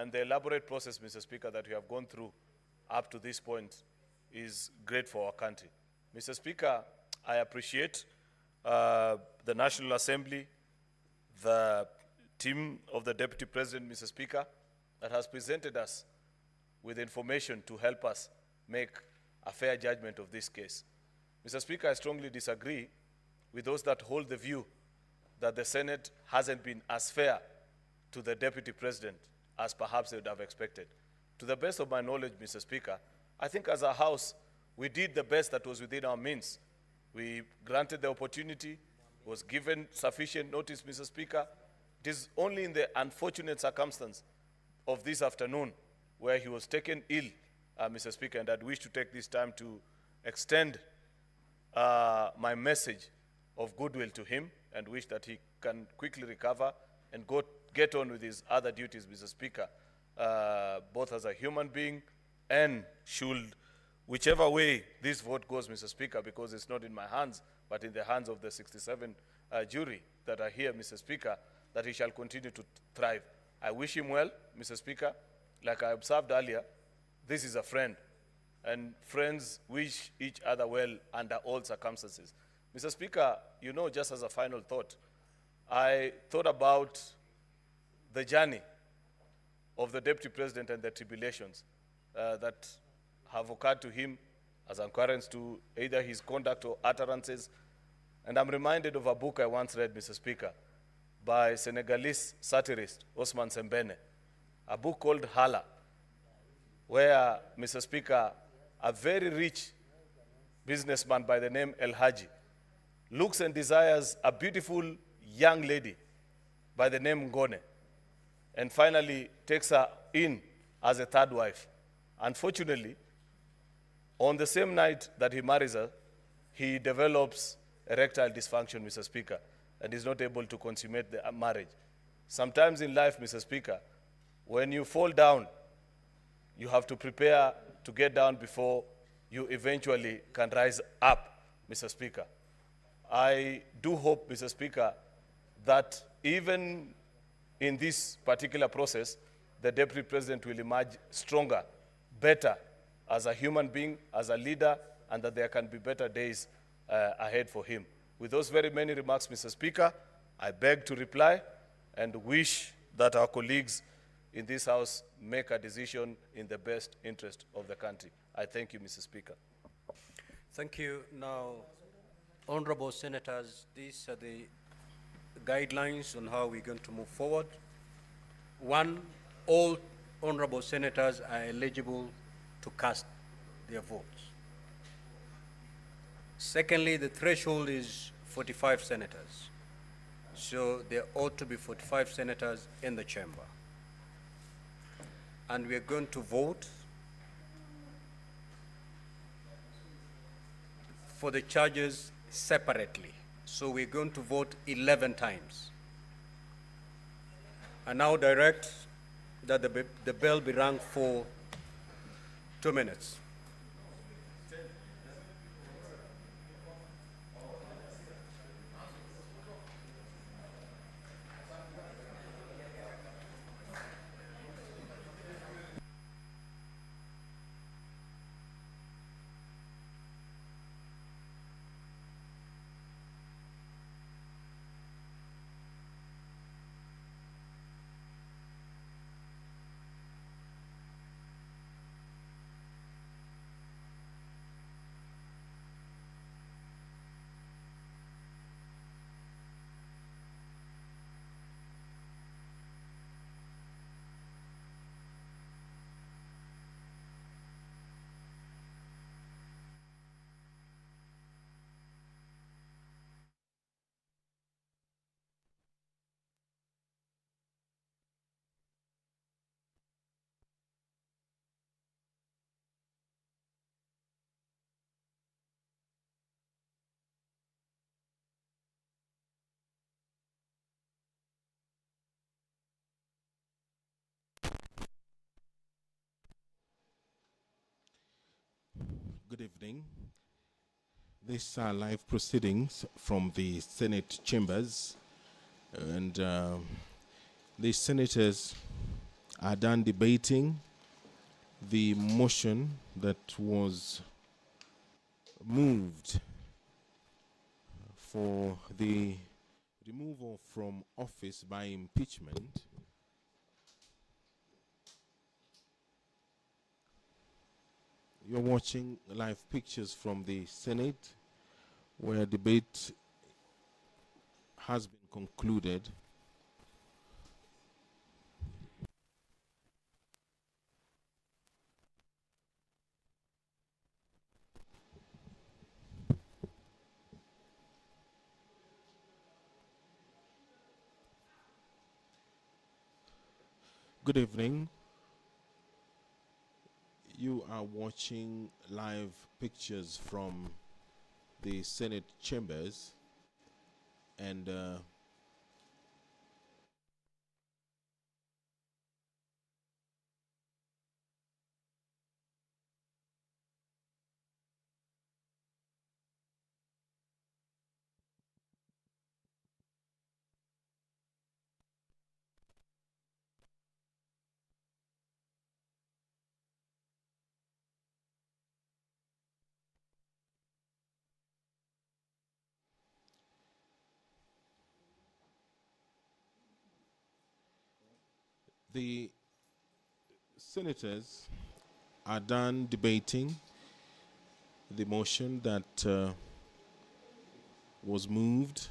And the elaborate process, Mr. Speaker, that we have gone through up to this point is great for our country. Mr. Speaker, I appreciate the National Assembly, the team of the Deputy President, Mr. Speaker, that has presented us with information to help us make a fair judgment of this case. Mr. Speaker, I strongly disagree with those that hold the view that the Senate hasn't been as fair to the Deputy President as perhaps they would have expected. To the best of my knowledge, Mr. Speaker, I think as a House, we did the best that was within our means. We granted the opportunity, was given sufficient notice, Mr. Speaker. It is only in the unfortunate circumstance of this afternoon where he was taken ill, Mr. Speaker, and I'd wish to take this time to extend my message of goodwill to him and wish that he can quickly recover and get on with his other duties, Mr. Speaker, both as a human being and should, whichever way this vote goes, Mr. Speaker, because it's not in my hands, but in the hands of the 67 jury that are here, Mr. Speaker, that he shall continue to thrive. I wish him well, Mr. Speaker. Like I observed earlier, this is a friend, and friends wish each other well under all circumstances. Mr. Speaker, you know, just as a final thought, I thought about the journey of the Deputy President and the tribulations that have occurred to him as occurrence to either his conduct or utterances. And I'm reminded of a book I once read, Mr. Speaker, by Senegalese satirist Osman Sembene, a book called Hala, where, Mr. Speaker, a very rich businessman by the name El Haji looks and desires a beautiful young lady by the name Ngone, and finally takes her in as a third wife. Unfortunately, on the same night that he marries her, he develops erectile dysfunction, Mr. Speaker, and is not able to consummate the marriage. Sometimes in life, Mr. Speaker, when you fall down, you have to prepare to get down before you eventually can rise up, Mr. Speaker. I do hope, Mr. Speaker, that even in this particular process, the Deputy President will emerge stronger, better, as a human being, as a leader, and that there can be better days ahead for him. With those very many remarks, Mr. Speaker, I beg to reply and wish that our colleagues in this House make a decision in the best interest of the country. I thank you, Mr. Speaker. Thank you. Now, honorable senators, these are the guidelines on how we're going to move forward. One, all honorable senators are eligible to cast their votes. Secondly, the threshold is 45 senators. So there ought to be 45 senators in the chamber. And we're going to vote for the charges separately. So we're going to vote 11 times. I now direct that the bell be rung for 2 minutes. Good evening. These are live proceedings from the Senate chambers, and the senators are done debating the motion that was moved for the removal from office by impeachment, you're watching live pictures from the Senate where debate has been concluded. Good evening. You are watching live pictures from the Senate chambers, and the senators are done debating the motion that was moved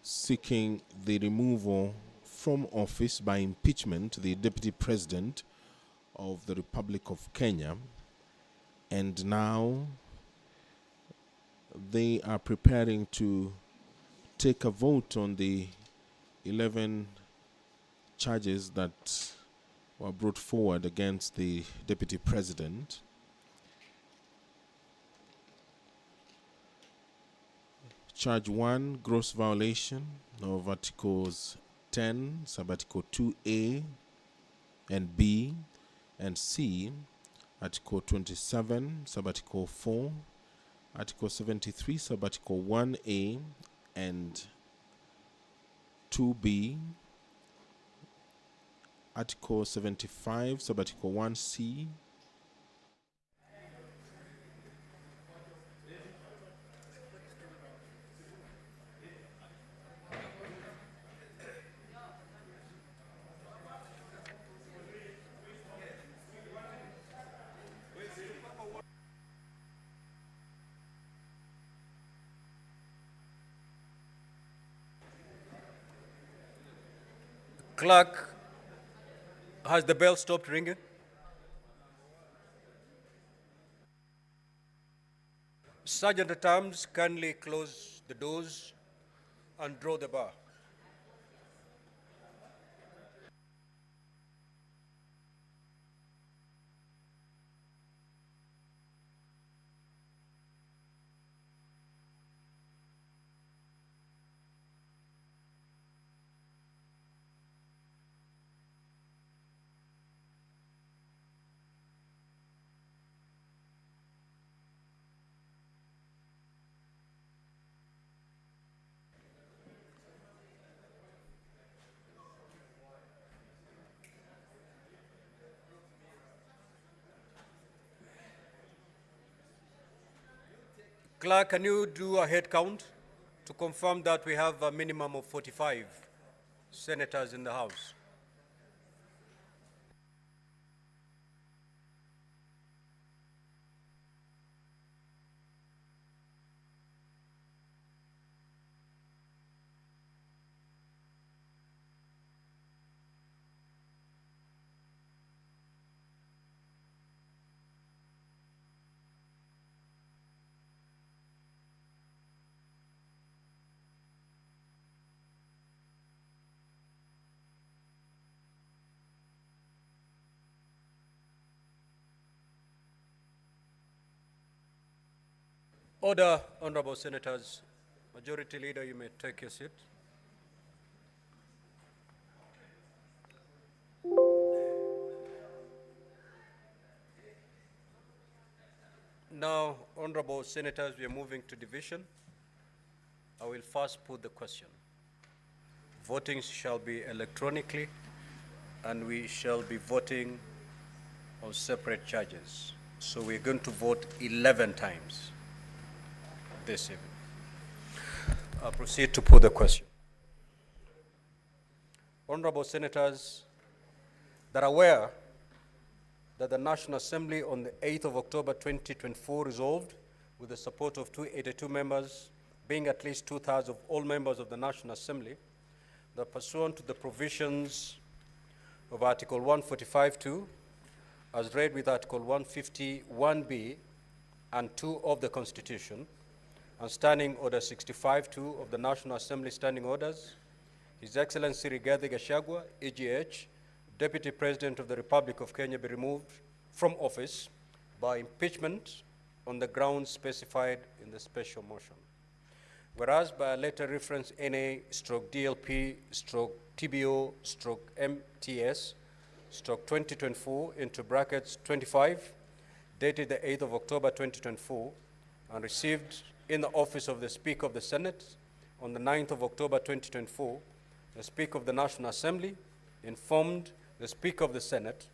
seeking the removal from office by impeachment the Deputy President of the Republic of Kenya. And now they are preparing to take a vote on the 11 charges that were brought forward against the Deputy President. Charge 1, gross violation of Articles 10, Sub-Article 2A and B and C, Article 27, Sub-Article 4, Article 73, Sub-Article 1A and 2B, Article 75, Sub-Article 1C, Clerk, has the bell stopped ringing? Sergeant at Arms, kindly close the doors and draw the bar. Clerk, can you do a head count to confirm that we have a minimum of 45 senators in the House? Order, honorable senators. Majority Leader, you may take your seat. Now, honorable senators, we are moving to division. I will first put the question. Voting shall be electronically. and we shall be voting on separate charges. So we're going to vote 11 times this evening. I'll proceed to put the question. Honorable Senators that are aware that the National Assembly on the 8th of October 2024 resolved, with the support of 282 members, being at least 2/3 of all members of the National Assembly, that pursuant to the provisions of Article 145(2), as read with Article 151(b) and 2 of the Constitution, and Standing Order 65(2) of the National Assembly Standing Orders, His Excellency Rigathi Gachagua, EGH, Deputy President of the Republic of Kenya, be removed from office by impeachment on the grounds specified in the special motion. Whereas by a letter reference NA/DLP/TBO/MTS/2024 into brackets 25, dated the 8th of October 2024, and received in the office of the Speaker of the Senate on the 9th of October 2024, the Speaker of the National Assembly informed the Speaker of the Senate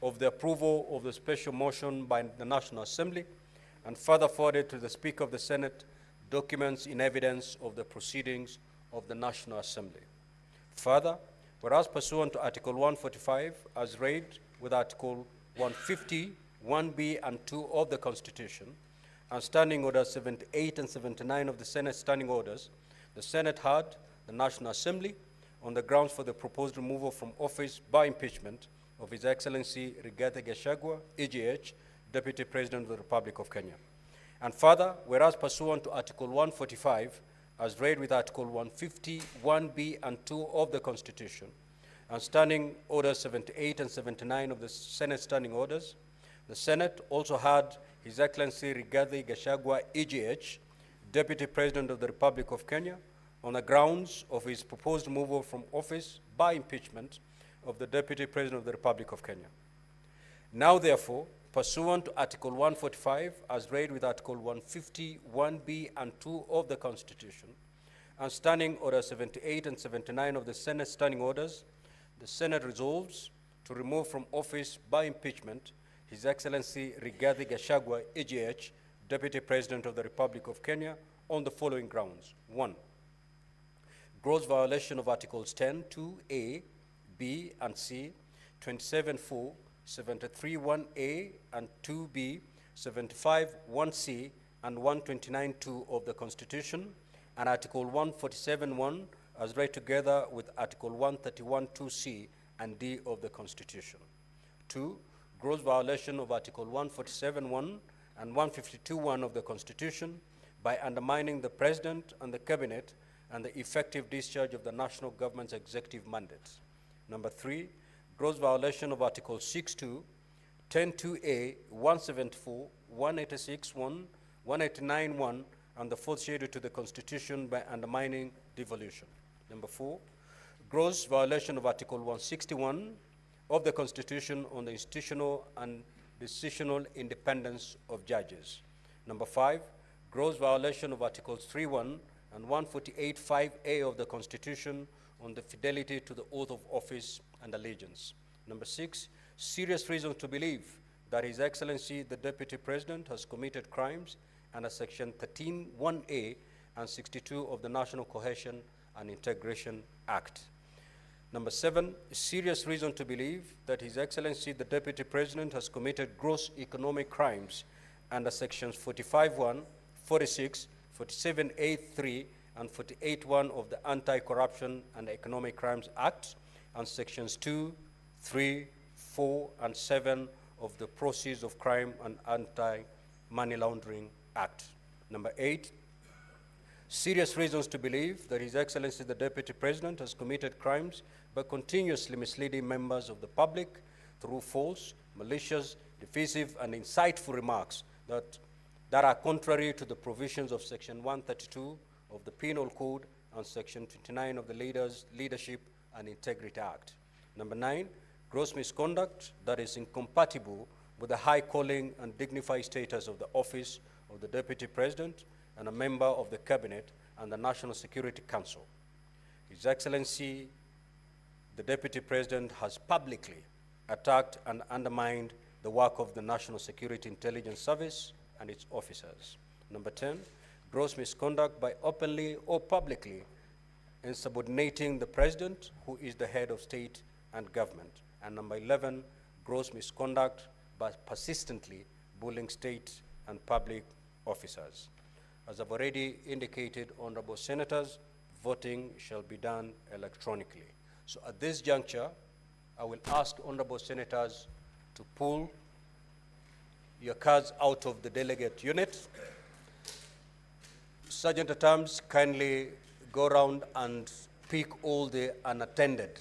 of the approval of the special motion by the National Assembly, and further forwarded to the Speaker of the Senate documents in evidence of the proceedings of the National Assembly. Further, whereas pursuant to Article 145, as read with Article 150, 1B and 2 of the Constitution, and Standing Orders 78 and 79 of the Senate Standing Orders, the Senate had the National Assembly on the grounds for the proposed removal from office by impeachment of His Excellency Rigathi Gachagua, EGH, Deputy President of the Republic of Kenya. And further, whereas pursuant to Article 145, as read with Article 150, 1B and 2 of the Constitution, and Standing Orders 78 and 79 of the Senate Standing Orders, the Senate also had His Excellency Rigathi Gachagua, EGH, Deputy President of the Republic of Kenya, on the grounds of his proposed removal from office by impeachment of the Deputy President of the Republic of Kenya. Now, therefore, pursuant to Article 145, as read with Article 150, 1B and 2 of the Constitution, and Standing Order 78 and 79 of the Senate Standing Orders, the Senate resolves to remove from office by impeachment His Excellency Rigathi Gachagua, EGH, Deputy President of the Republic of Kenya, on the following grounds. 1, gross violation of Articles 10, 2A, B, and C, 27(4), 73(1)A and 2B, 75(1)C, and 129(2) of the Constitution, and Article 147(1) as read together with Article 131(2)C and D of the Constitution. 2, gross violation of Article 147(1) and 152(1) of the Constitution by undermining the President and the Cabinet and the effective discharge of the national government's executive mandates. Number 3, gross violation of Article 6(2), 10(2)A, 174, 186(1), 189(1), and the fourth schedule to the Constitution by undermining devolution. Number 4, gross violation of Article 161 of the Constitution on the institutional and decisional independence of judges. Number 5, gross violation of Articles 3(1) and 148(5)A of the Constitution on the fidelity to the oath of office and allegiance. Number 6, serious reason to believe that His Excellency the Deputy President has committed crimes under Section 13(1)A and 62 of the National Cohesion and Integration Act. Number 7, serious reason to believe that His Excellency the Deputy President has committed gross economic crimes under Sections 45(1), 46, 47(a)(3), and 48(1) of the Anti-Corruption and Economic Crimes Act, and Sections 2, 3, 4, and 7 of the Proceeds of Crime and Anti-Money Laundering Act. Number 8, serious reasons to believe that His Excellency the Deputy President has committed crimes by continuously misleading members of the public through false, malicious, divisive, and insightful remarks that are contrary to the provisions of Section 132 of the Penal Code and Section 29 of the Leadership and Integrity Act. Number 9, gross misconduct that is incompatible with the high calling and dignified status of the office of the Deputy President and a member of the Cabinet and the National Security Council. His Excellency the Deputy President has publicly attacked and undermined the work of the National Security Intelligence Service and its officers. Number 10, gross misconduct by openly or publicly insubordinating the President, who is the head of state and government. And number 11, gross misconduct by persistently bullying state and public officers. As I've already indicated, honorable senators, voting shall be done electronically. So at this juncture, I will ask honorable senators to pull your cards out of the delegate unit. Sergeant at Arms, kindly go around and pick all the unattended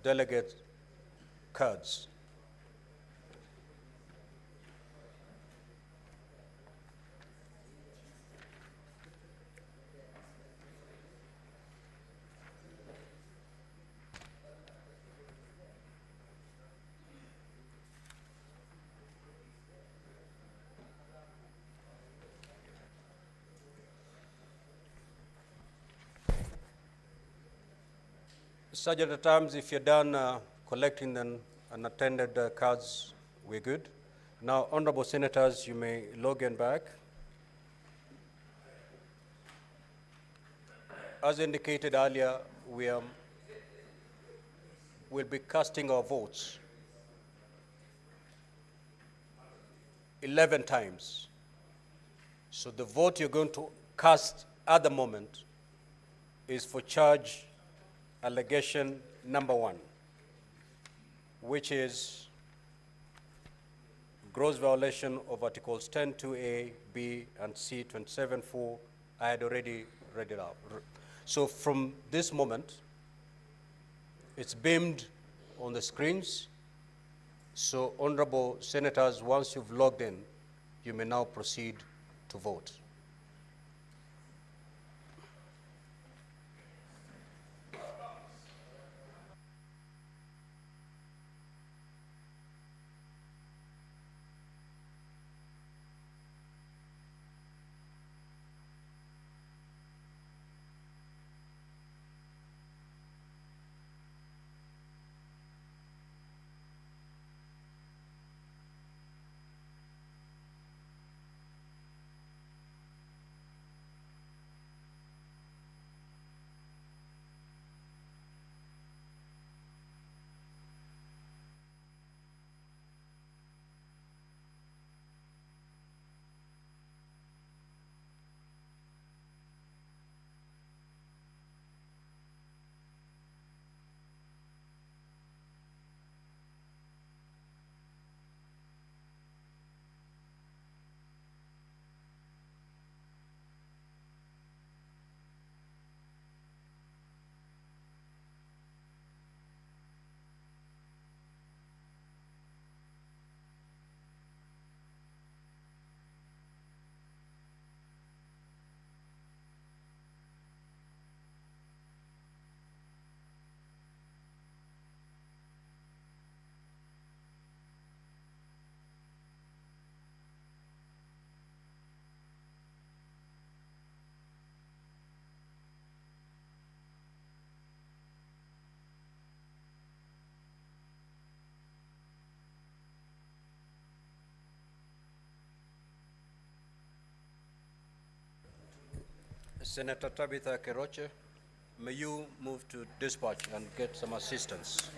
delegate cards. Sergeant at Arms, if you're done collecting the unattended cards, we're good. Now, honorable senators, you may log in back. As indicated earlier, we'll be casting our votes 11 times. So the vote you're going to cast at the moment is for charge allegation number 1, which is gross violation of Articles 10(2)(a), B, and C, 27(4). I had already read it out. So from this moment, it's beamed on the screens. So honorable senators, once you've logged in, you may now proceed to vote. Senator Tabitha Keroche, may you move to dispatch and get some assistance.